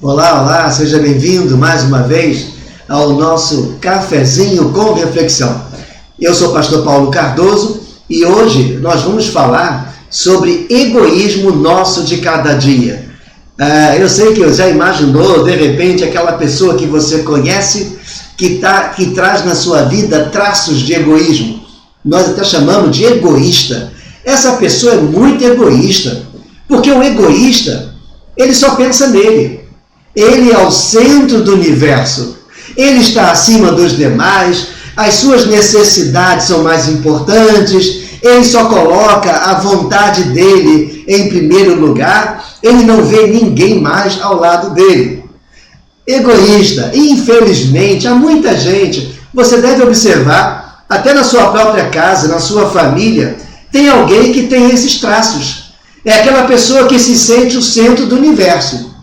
Olá, olá, seja bem-vindo mais uma vez ao nosso Cafezinho com Reflexão. Eu sou o pastor Paulo Cardoso e hoje nós vamos falar sobre egoísmo nosso de cada dia. Eu sei que já imaginou, de repente, aquela pessoa que você conhece que traz na sua vida traços de egoísmo. Nós até chamamos de egoísta. Essa pessoa é muito egoísta, porque o egoísta, ele só pensa nele. Ele é o centro do universo. Ele está acima dos demais, as suas necessidades são mais importantes, ele só coloca a vontade dele em primeiro lugar, ele não vê ninguém mais ao lado dele. Egoísta. E, infelizmente, há muita gente, você deve observar, até na sua própria casa, na sua família, tem alguém que tem esses traços. É aquela pessoa que se sente o centro do universo,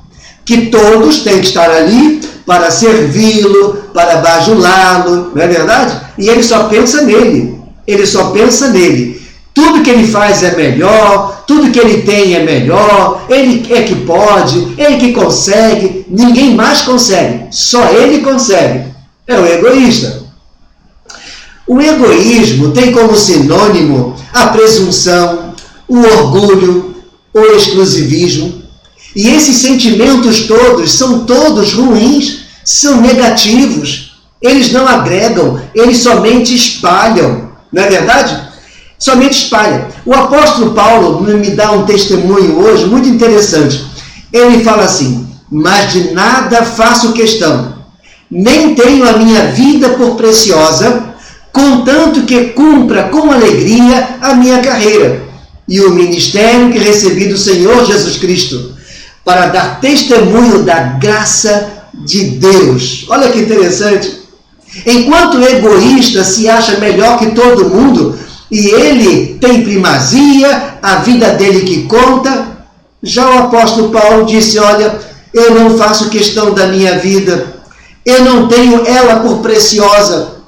que todos têm que estar ali para servi-lo, para bajulá-lo, não é verdade? E ele só pensa nele, Tudo que ele faz é melhor, tudo que ele tem é melhor, ele é que pode, ele que consegue, ninguém mais consegue, só ele consegue. É o egoísta. O egoísmo tem como sinônimo a presunção, o orgulho, o exclusivismo. E esses sentimentos todos são todos ruins, são negativos. Eles não agregam, eles somente espalham. Não é verdade? Somente espalham. O apóstolo Paulo me dá um testemunho hoje muito interessante. Ele fala assim: mas de nada faço questão, nem tenho a minha vida por preciosa, contanto que cumpra com alegria a minha carreira e o ministério que recebi do Senhor Jesus Cristo, para dar testemunho da graça de Deus. Olha que interessante. Enquanto o egoísta se acha melhor que todo mundo e ele tem primazia, a vida dele que conta, já o apóstolo Paulo disse: olha, eu não faço questão da minha vida, eu não tenho ela por preciosa.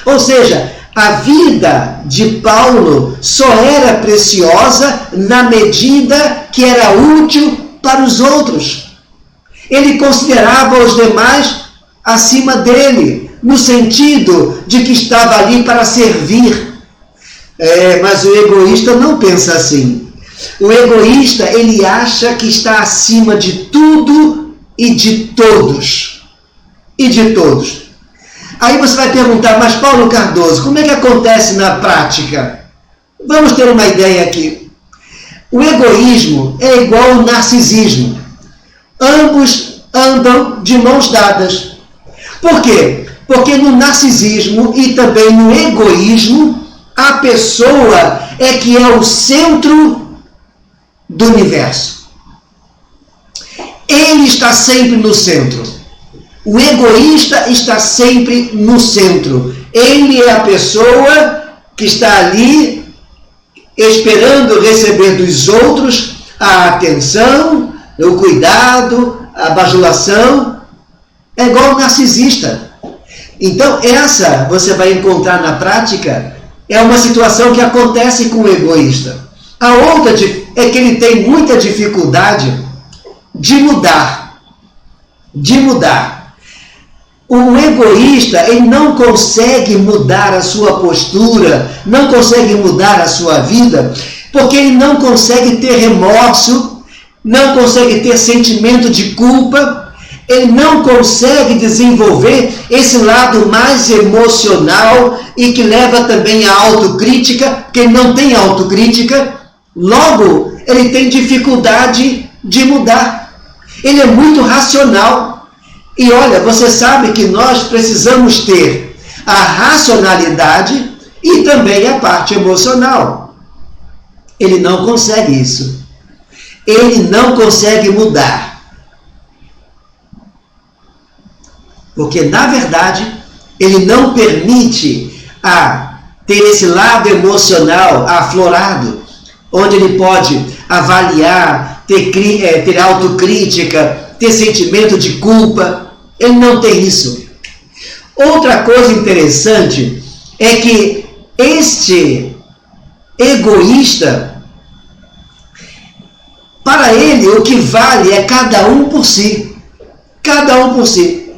Ou seja, a vida de Paulo só era preciosa na medida que era útil para os outros. Ele considerava os demais acima dele, no sentido de que estava ali para servir. Mas o egoísta não pensa assim. O egoísta, ele acha que está acima de tudo e de todos. E de todos. Aí você vai perguntar: mas Paulo Cardoso, como é que acontece na prática? Vamos ter uma ideia aqui. O egoísmo é igual ao narcisismo. Ambos andam de mãos dadas. Por quê? Porque no narcisismo e também no egoísmo, a pessoa é que é o centro do universo. Ele está sempre no centro. O egoísta está sempre no centro. Ele é a pessoa que está ali esperando receber dos outros a atenção, o cuidado, a bajulação. É igual o narcisista. Então essa você vai encontrar na prática, é uma situação que acontece com o egoísta. A outra é que ele tem muita dificuldade de mudar. O egoísta, ele não consegue mudar a sua postura, não consegue mudar a sua vida, porque ele não consegue ter remorso, não consegue ter sentimento de culpa, ele não consegue desenvolver esse lado mais emocional e que leva também à autocrítica, porque ele não tem autocrítica, logo ele tem dificuldade de mudar. Ele é muito racional. E olha, você sabe que nós precisamos ter a racionalidade e também a parte emocional. Ele não consegue isso. Ele não consegue mudar. Porque, na verdade, ele não permite ter esse lado emocional aflorado, onde ele pode avaliar, ter autocrítica, ter sentimento de culpa. Ele não tem isso. Outra coisa interessante é que este egoísta, para ele o que vale é cada um por si. Cada um por si.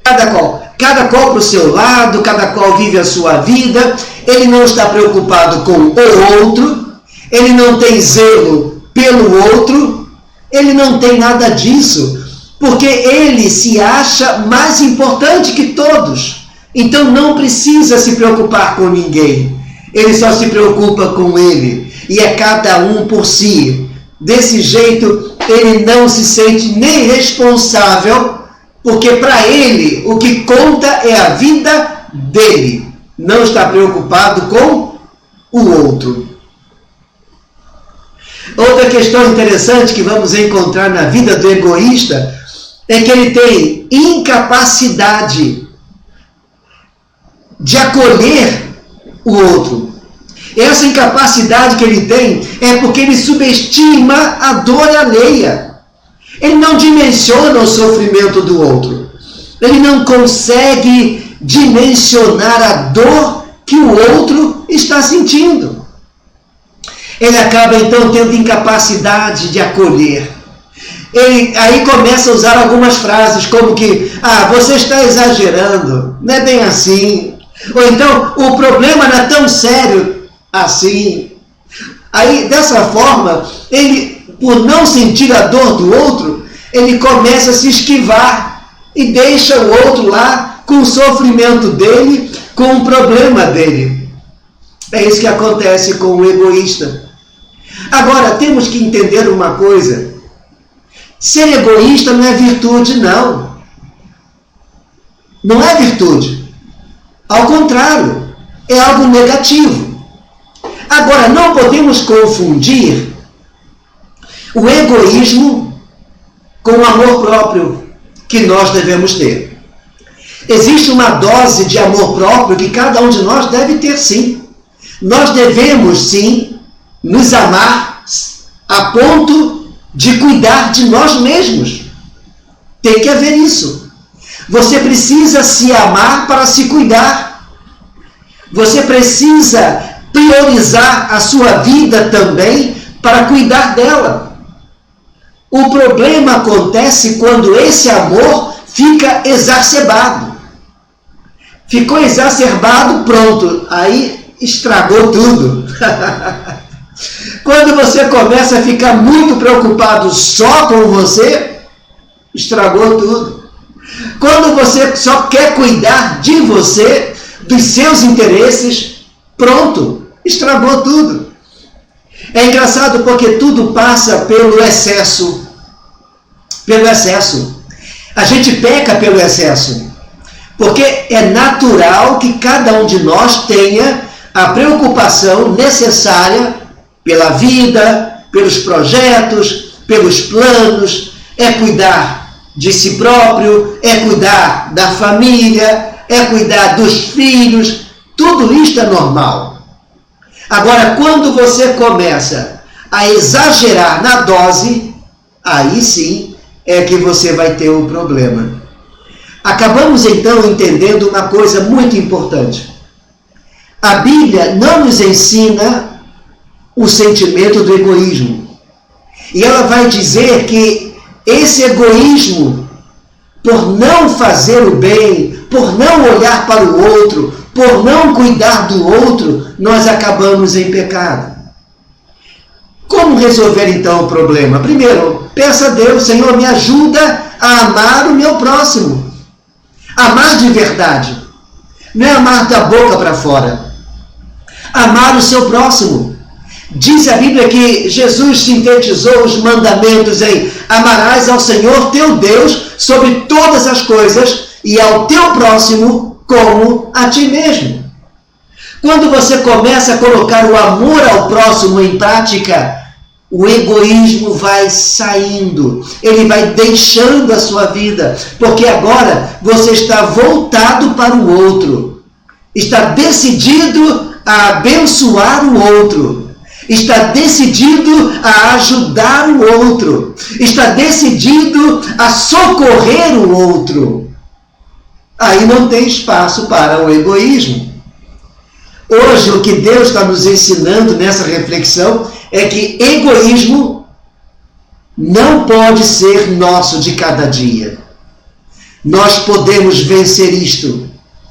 Cada qual para o seu lado, cada qual vive a sua vida. Ele não está preocupado com o outro. Ele não tem zelo pelo outro. Ele não tem nada disso. Porque ele se acha mais importante que todos. Então não precisa se preocupar com ninguém. Ele só se preocupa com ele. E é cada um por si. Desse jeito, ele não se sente nem responsável, porque para ele o que conta é a vida dele. Não está preocupado com o outro. Outra questão interessante que vamos encontrar na vida do egoísta é que ele tem incapacidade de acolher o outro. Essa incapacidade que ele tem é porque ele subestima a dor alheia. Ele não dimensiona o sofrimento do outro. Ele não consegue dimensionar a dor que o outro está sentindo. Ele acaba então tendo incapacidade de acolher. Ele aí começa a usar algumas frases como que, você está exagerando, não é bem assim. Ou então, o problema não é tão sério assim. Aí, dessa forma, ele, por não sentir a dor do outro, ele começa a se esquivar e deixa o outro lá com o sofrimento dele, com o problema dele. É isso que acontece com o egoísta. Agora, temos que entender uma coisa. Ser egoísta não é virtude, não. Não é virtude. Ao contrário, é algo negativo. Agora, não podemos confundir o egoísmo com o amor próprio que nós devemos ter. Existe uma dose de amor próprio que cada um de nós deve ter, sim. Nós devemos, sim, nos amar a ponto de cuidar de nós mesmos. Tem que haver isso. Você precisa se amar para se cuidar. Você precisa priorizar a sua vida também para cuidar dela. O problema acontece quando esse amor fica exacerbado. Ficou exacerbado, pronto, aí estragou tudo. Quando você começa a ficar muito preocupado só com você, estragou tudo. Quando você só quer cuidar de você, dos seus interesses, pronto, estragou tudo. É engraçado porque tudo passa pelo excesso. Pelo excesso. A gente peca pelo excesso. Porque é natural que cada um de nós tenha a preocupação necessária pela vida, pelos projetos, pelos planos, é cuidar de si próprio, é cuidar da família, é cuidar dos filhos, tudo isto é normal. Agora, quando você começa a exagerar na dose, aí sim é que você vai ter um problema. Acabamos então entendendo uma coisa muito importante. A Bíblia não nos ensina o sentimento do egoísmo. E ela vai dizer que esse egoísmo, por não fazer o bem, por não olhar para o outro, por não cuidar do outro, nós acabamos em pecado. Como resolver então o problema? Primeiro, peça a Deus, Senhor, me ajuda a amar o meu próximo. Amar de verdade. Não é amar da boca para fora. Amar o seu próximo. Diz a Bíblia que Jesus sintetizou os mandamentos em amarás ao Senhor teu Deus sobre todas as coisas e ao teu próximo como a ti mesmo. Quando você começa a colocar o amor ao próximo em prática, o egoísmo vai saindo, ele vai deixando a sua vida, porque agora você está voltado para o outro, está decidido a abençoar o outro, está decidido a ajudar o outro, está decidido a socorrer o outro. Aí não tem espaço para o egoísmo. Hoje, o que Deus está nos ensinando nessa reflexão é que egoísmo não pode ser nosso de cada dia. Nós podemos vencer isto.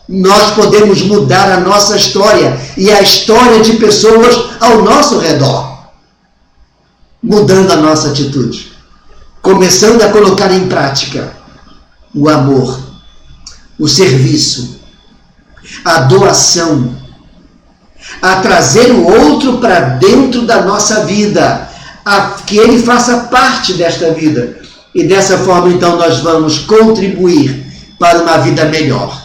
Nós podemos mudar a nossa história e a história de pessoas ao nosso redor. Mudando a nossa atitude. Começando a colocar em prática o amor, o serviço, a doação, a trazer o outro para dentro da nossa vida, a que ele faça parte desta vida. E dessa forma, então, nós vamos contribuir para uma vida melhor.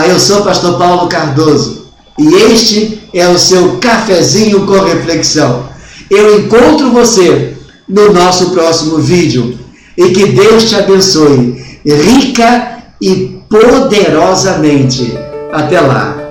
Eu sou o pastor Paulo Cardoso e este é o seu cafezinho com reflexão. Eu encontro você no nosso próximo vídeo e que Deus te abençoe rica e poderosamente. Até lá!